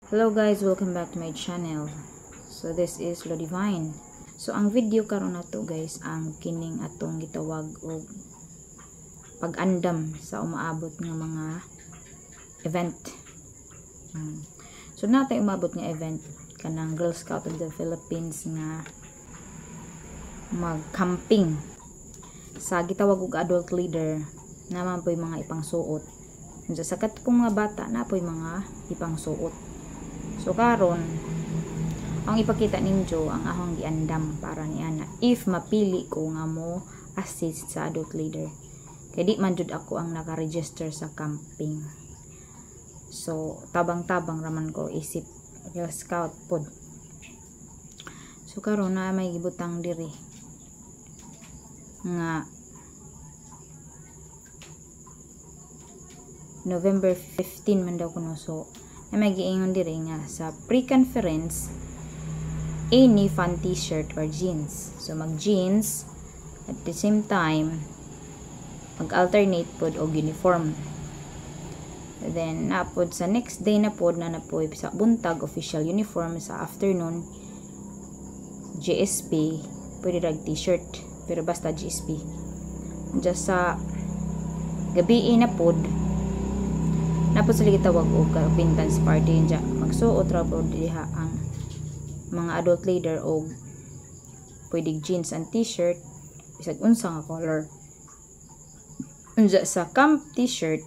Hello guys, welcome back to my channel. So this is Lo Divine. So ang video karon na to guys, ang kining atong gitawag og pag-andam sa umaabot ng mga event. So natay umabot nga event kanang Girl Scout of the Philippines nga mag-camping sa gitawag og adult leader naman po yung mga ipangsuot. Sa katong mga bata na po yung mga ipangsuot. So karon ang ipakita ninyo ang ahong giandam para ni ana if mapili ko nga mo assist sa adult leader. Kay di man jud ako ang naka-register sa camping. So tabang-tabang raman ko isip Girl Scout pod. So karon na may gibutang diri nga November 15 man daw kuno. So na may giingon diri nga sa pre-conference any fun t-shirt or jeans. So mag jeans at the same time mag alternate pod og uniform. Then napod sa next day na pod na napoy sa buntag official uniform, sa afternoon GSP pwede rag t-shirt pero basta GSP. Just sa gabi na pod napod sila gitawag og acquaintance party dya magsuot ra pod diha ang mga adult leader og pwede jeans and t-shirt bisag unsa nga color. Unsa sa camp t-shirt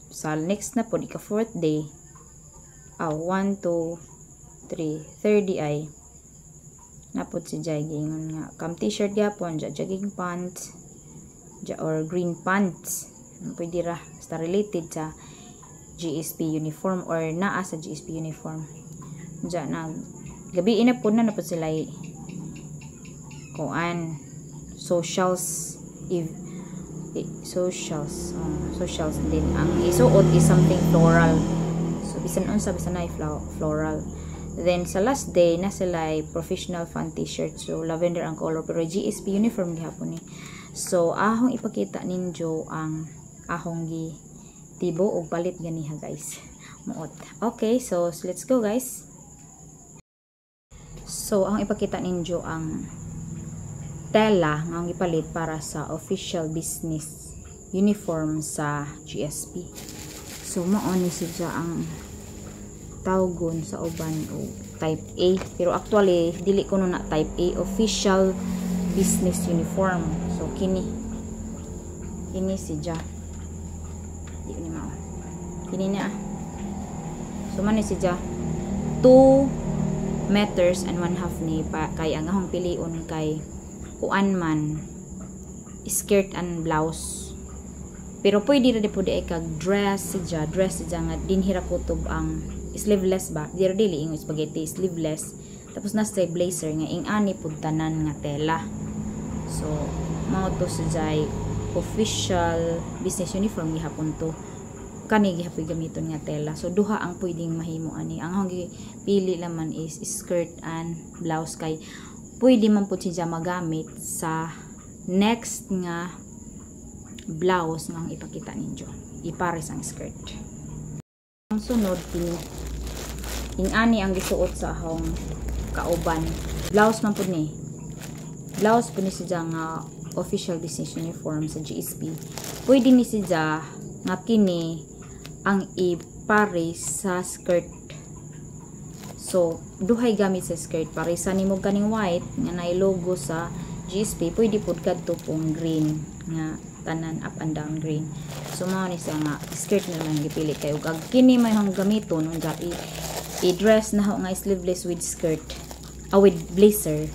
sa next na pod ika fourth day 1, 2, 3 third day napod si Jai gingon nga camp t-shirt gyapon dya jogging pants dya or green pants pwede ra basta related sa GSP uniform or naa sa GSP uniform. Diyan na gabi na po na napod sila kuan socials socials din ang isuot is something floral. So bisan unsa bisan ay floral. Then sa last day na sila professional fun t-shirt, so lavender ang color pero GSP uniform gihapon ni. So ahong ipakita ninyo ang ahong tibo og palit ganiha guys muot. Okay, so let's go guys. So ang ipakita ninyo ang tela nga ang ipalit para sa official business uniform sa GSP. So mao ni siya ang tawgon sa uban o type A, pero actually dili ko na type A, official business uniform. So kini siya kini na. So man ni siya 2 meters and 1/2 ni pa kay ang ahong piliun kay kuan man skirt and blouse. Pero pwede ra pud ay kag dress siya nga dinhira kutob ang sleeveless ba. Dili ing spaghetti sleeveless. Tapos na sa blazer nga ing ani pud tanan nga tela. So mao to siya official business uniform gihapon to. Kani gihapoy gamiton nga tela. So duha ang pwedeng mahimo ani. Ang hong pili laman is skirt and blouse kay pwede man pud siya magamit sa next nga blouse nga ipakita ninyo. Ipares ang skirt. Ang sunod kini ani ang gisuot sa ahong kauban. Blouse man pud ni. Blouse pud ni siya nga official business uniform sa GSP. Pwede ni siya nga kini ang ipares sa skirt. So duhay gamit sa skirt, parisan nimo kaning white nga nay logo sa GSP, pwede pud kadto pong green nga tanan up and down green. So mao ni siya nga skirt na lang gipili kay ug kini may hang gamiton unsa i-dress na ho nga sleeveless with skirt with blazer.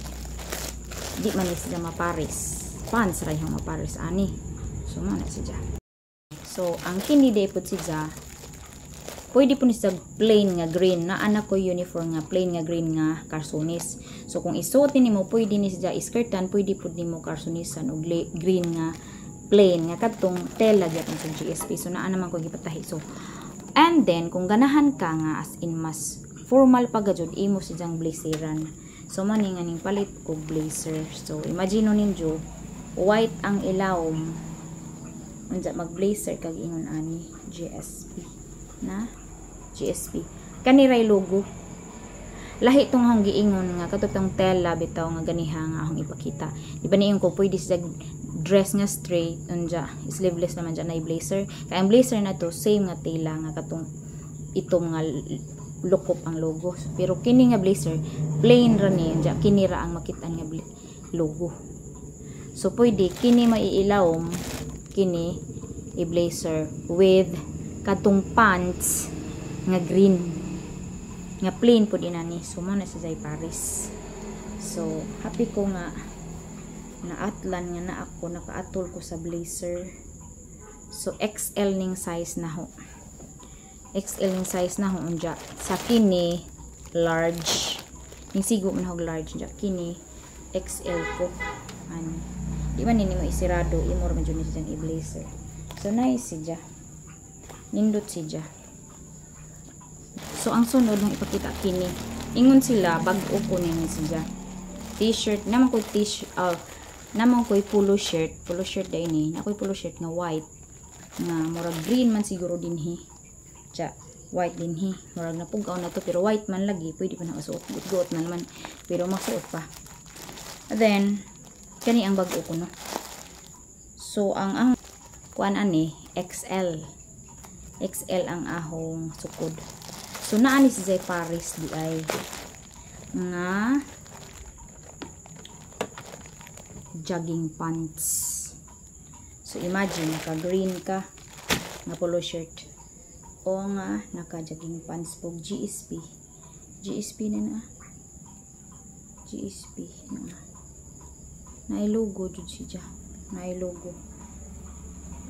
Di man ni siya mapares. Pants ra yung mapares ani. So mao na siya. So ang kini day pud siya pwede po ni sa plain nga green na anak ko uniform nga plain nga green nga carsonis. So kung isuotin nimo pwede ni siya skirtan, pwede pud nimo carsonisan og green nga plain nga kadtong tela gyapon sa GSP. So naa naman ko gipatahi. So and then kung ganahan ka nga as in mas formal pa gajud imo siyang blazeran. So maning aning palit og blazer. So imagine ninyo white ang ilawom. Unsa mag blazer kag ingon ani GSP na GSP. kaniray logo. Lahi tong hong giingon nga katong tela bitaw nga ganiha nga akong ipakita. Di ba niyon ko pwede sa dress nga straight unja sleeveless naman dyan na blazer. Kaya ang blazer na to same nga tela nga katong itong nga lukop ang logo. Pero kini nga blazer plain ra ni unja kini ra ang makitaan nga logo. So pwede kini maiilawom kini i-blazer with katong pants nga green. Nga plain po din ani. So mo na si Zay Paris. So happy ko nga naatlan nga na ako nakaatol ko sa blazer. So XL ning size na ho. XL ning size na ho unja. Sa kini large. Ning sigo man ho large unja. Kini XL ko. Ani. Di man nini mo isirado imor man jud ni siya i-blazer. So nice siya. Nindot siya. So, ang sunod ng ipakita kini. Ingon sila, bag-o ko nini siya. T-shirt. Naman ko t-shirt. Naman ko polo shirt. Polo shirt da ini. Nakoy polo shirt nga white. Nga, murag green man siguro din hi. Tja, white din hi. Murag napugaw na to. Pero white man lagi. Pwede pa na masuot. Gut-gut na naman. Pero masuot pa. And then, kani ang bag-o ko no. So, ang kuan ani, XL. XL ang ahong sukod. So, naani si Zay Paris di ay nga jogging pants. So, imagine, naka-green ka nga polo shirt o nga naka-jogging pants po GSP. GSP na na. GSP na. Nailogo jud siya. Nailogo.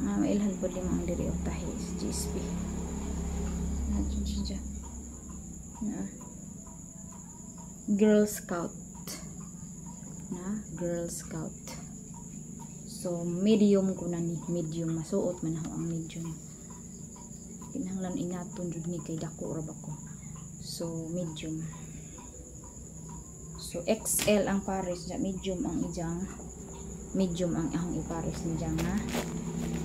Mailhan po limang diri og tahi GSP. Na jud siya. Girl Scout na Girl Scout. So medium ko na ni, medium masuot man ako ang medium. Kinahanglan inaton jud ni kay dako ra ba ko. So medium. So XL ang Paris ja, medium ang ijang, medium ang ahong i-Paris ni jang na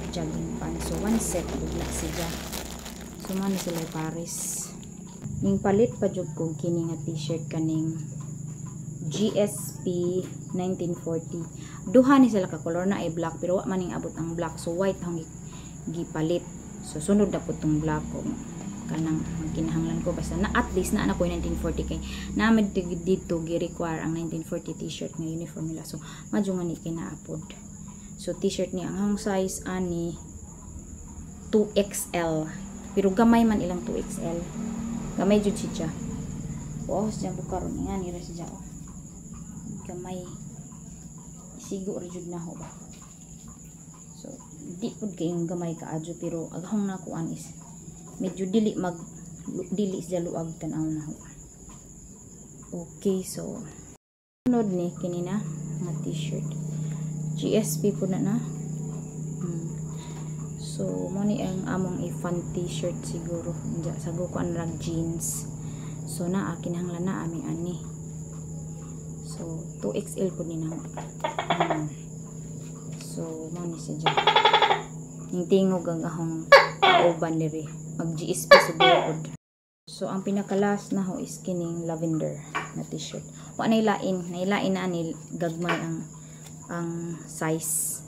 jogging pants. So one set bugla siya. So man sila Paris. Ning palit pa jud kong kini nga t-shirt kaning GSP 1940. Duha ni sila ka color na ay black pero wa man ning abot ang black. So white hang gipalit. So sunod na pud tong black ko. Kanang kinahanglan ko basta na at least na ko 1940 kay named dito gi-require ang 1940 t-shirt nga uniform nila. So madyo nga ni kay naapod. So t-shirt ni ang size ani 2XL. Pero gamay man ilang 2XL. Gamay jud siya. Wow, siya bukaron nga ni ra siya. Gamay. Sigo ra jud na ho ba. So, di pud kay gamay ka adyo pero aghang na kuan is medyo dili siya luag tan-aw na ho. Okay, so sunod ni kini na nga t-shirt. GSP po na. So, mo ni ang among i-fun t-shirt siguro. Sago ko ang rag jeans. So, kinahanglan na aming ani. So, 2XL po ni na. So, mo ni siya dyan. Yung tingog ang ahong kauban niri. Mag-GSP sa bukod. So, ang pinakalas na ho is kining lavender na t-shirt. Wa nailain. Nailain na ani gagmay ang size.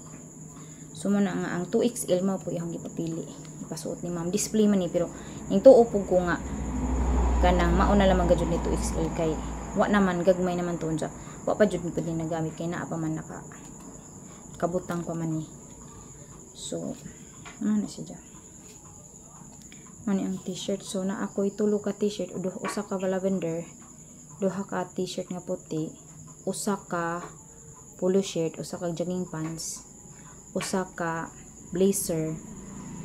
So mo na nga ang 2XL mo po yung gipapili. Ipasuot ni ma'am. Display man ni pero yung tuupog ko nga kanang mauna lamang gajud ni 2XL kay wa naman gagmay naman to unsa. Wa pa jud ni pwede nagamit kay naa pa man naka kabutang pa man ni. So ano na siya. Mani ang t-shirt. So na ako itulo ka t-shirt, usa ka lavender, duha ka t-shirt nga puti, usa ka polo shirt, usa ka jogging pants, usa ka blazer,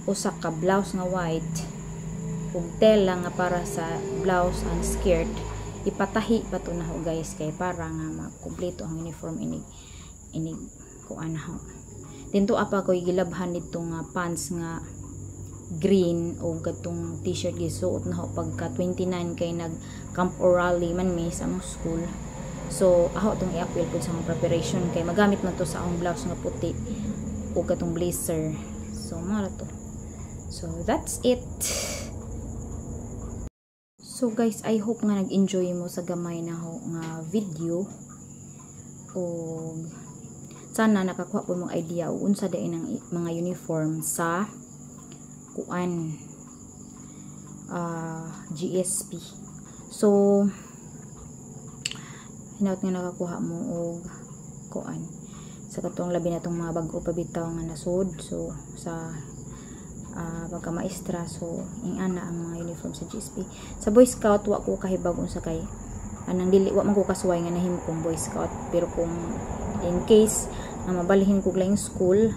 usa ka blouse nga white, ug tela nga para sa blouse and skirt. Ipatahi pa to na ho guys kay para nga makumpleto ang uniform inig kuan ho. Dinto apa ko gilabhan dito nga pants nga green o gatong t-shirt gisuot na ho pagka 29 kay nag camp or rally man mi sa among school. So aho tong i-appeal pud sa mga preparation kay magamit man to sa akong blouse nga puti o katong blazer. So mara to. So that's it. So guys, I hope nga nag-enjoy mo sa gamay na nga video, o sana nakakuha po mong idea o unsa day ng mga uniform sa kuan GSP. So hinaut nga nakakuha mo og kuan sa katong labi na tong mga bag-o pabitaw nga nasud. So sa pagka-maestra, so ingana ang mga uniform sa GSP. Sa Boy Scout wa ko kahibag unsa kay anang dili wa man ko kasuway nga nahimo kong Boy Scout, pero kung in case na mabalhin ko lang school,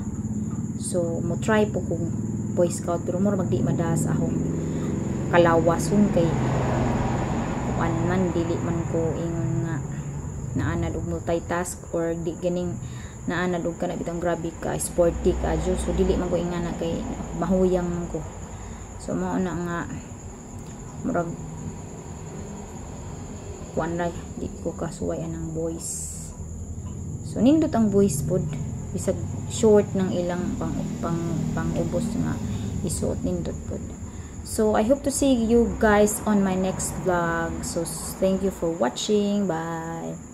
so mo try po kong Boy Scout, pero more magdi madas akong kalawason kay kuan man dili man ko ingon nga naanad og multitask or di ganing naanad og kana bitang grabe ka sporty ka jo, so dili man ko ingana kay mahuyang man ko. So mao na nga murag kuan ra di ko kasuway anang voice. So nindot ang voice pod bisag short ng ilang pang ubos nga isuot nindot pod. So I hope to see you guys on my next vlog. So thank you for watching. Bye.